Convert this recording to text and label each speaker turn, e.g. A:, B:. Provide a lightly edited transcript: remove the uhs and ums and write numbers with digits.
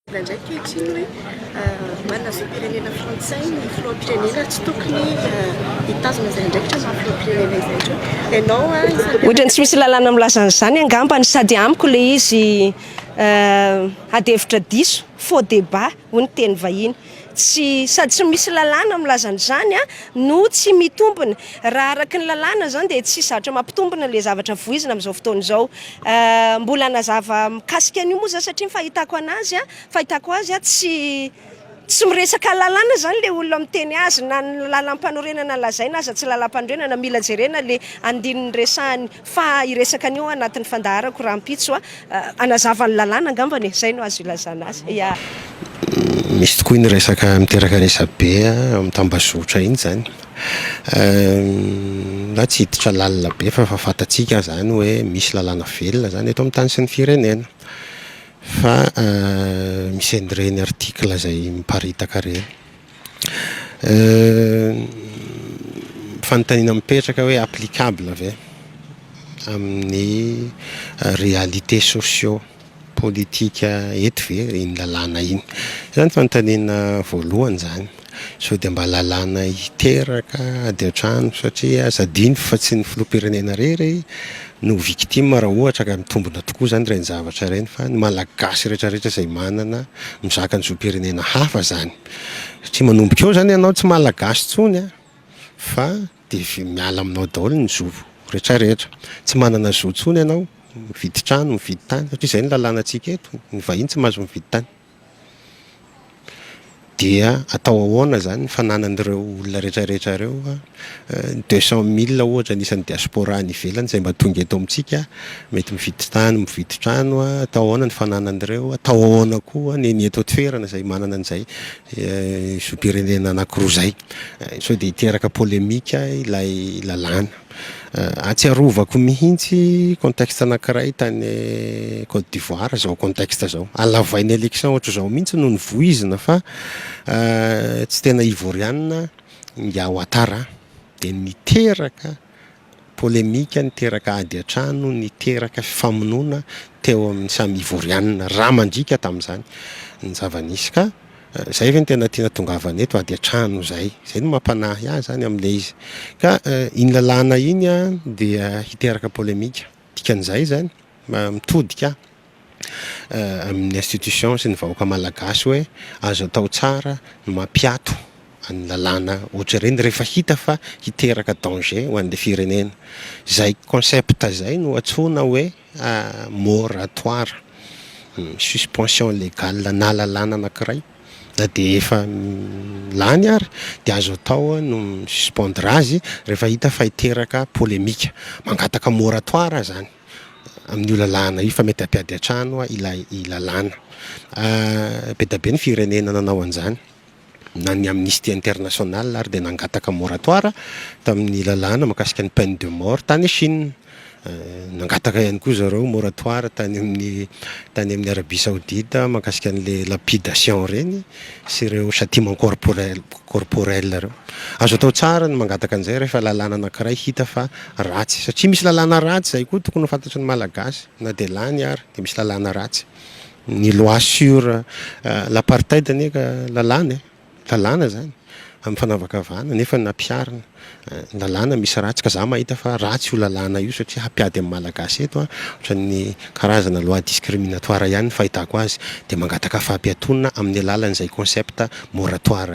A: Ndraiky tsiny hoe malaza firenena frantsay ny filoham-pirenena tsy tokony hitazona izay ndraikitra amin'ny filoham-pirenena izay ohatra ianao
B: ohatrany tsy misy lalàna milaza an'izany angambany sady amiko le izy hadevitra diso faux débat hoy ny teny vahiny sady tsy misy lalàna milaza an'izany no tsy mitombina raha araky ny lalàna zany dia tsy zatra mampitombina le zavatra voizina amin'izao fotoana izao mbola nazava mikasika an'io moa zany satria fahitako azy tsy miresaka lalàna zany le olona miteny azy na ny lalam-panorenana lazaina aza tsy lalam-panorenana mila jerena le andininy resahany fa iresaka an'io anatin'ny fandaharako raha mpitso anazava ny lalàna angambany zay no azo ilazana azy
C: misy tokoa ny resaka miteraka resabe amin'ny tambazotra iny zany na tsy hiditra lalina be fa fatatsika zany hoe misy lalàna velona zany eto amin'ny tany sy ny firenena fa misy an'ireny article zay miparitaka reny fanontaniana mipetraka hoe applicable ve amin'ny réalité socio-politika eto ve iny lalàna iny zany fanontaniana voalohany zany sao dia mba lalàna hiteraka ady an-trano satria azadiny fa tsy ny filoham-pirenena rery no victime raha ohatra ka mitombona tokoa zany ireny zavatra ireny fa ny malagasy rehetrarehetra izay manana mizaka ny zoam-pirenena hafa zany satria manomboka eo zany ianao tsy malagasy tsony fa dia miala aminao daholo ny zo rehetrarehetra tsy manana zo tsony ianao mividy trano mividy tany satria izay ny lalàna antsika eto ny vahiny tsy mahazo mividy tany dia atao ahoana zany ny fananan'ireo olona rehetrarehetra ireo 200,000 ohatra anisan'ny diaspora ny ivelany izay mba tonga eto amintsika mety mividy tany mividy trano atao ahoana ny fananan'ireo atao ahoana koa ny eto toerana izay manana an'izay zoam-pirenena anankiroa zay sao dia hiteraka polémika ilay lalàna atsiarovako mihitsy contexte anankiray tany Côte d'Ivoire zao contexte zao alavainy élection ohatra zao mihitsy no nivoizina fa tsy tena ivoriana nga Ouattara dia niteraka polémika niteraka ady an-trano niteraka famonoana teo amin'ny samy ivoriana raha mandrika tamin'izany ny zava-nisy ka zay ve ny tena tiana tongavana eto ady an-trano zay no mampanahy ahy zany amin'ilay izy ka iny lalàna iny dia hiteraka polémika dikan'izay zany mitodika amin'ny institution sy ny vahoaka malagasy hoe azo atao tsara no mampiato ny lalàna ohatra ireny rehefa hita fa hiteraka danger ho an'ilay firenena zay concept zay no antsoina hoe moratoire suspension légale na lalàna anankiray na dia efa lany ary dia azo atao no suspendre azy rehefa hita fa hiteraka polémika mangataka moratoire zany amin'io lalàna io fa mety hampiady an-trano ilay lalàna be da be ny firenena nanao an'izany na ny Amnesty International ary dia nangataka moratoire tamin'ny lalàna mahakasika ny peine de mort tany Chine nangataka ihany koa zareo moratoire tany amin'ny Arabie Saoudite mahakasika an'le lapidation reny sy ireo châtiment corporel reo azo atao tsara ny mangataka an'izay rehefa lalàna anankiray hita fa ratsy satria misy lalàna ratsy zay koa tokony ho fantatry ny malagasy na dia lany ary dia misy lalàna ratsy ny loi sur l'apartheid neka lalàna zany amin'ny fanavakavahana nefa nampiarina lalàna misy ratsy ka za mahita fa ratsy io lalàna io satria hampiady amin'ny malagasy eto ohatran'ny karazana loi discriminatoire ihany ny fahitako azy dia mangataka fampiatonana amin'ny alalan'izay concept moratoire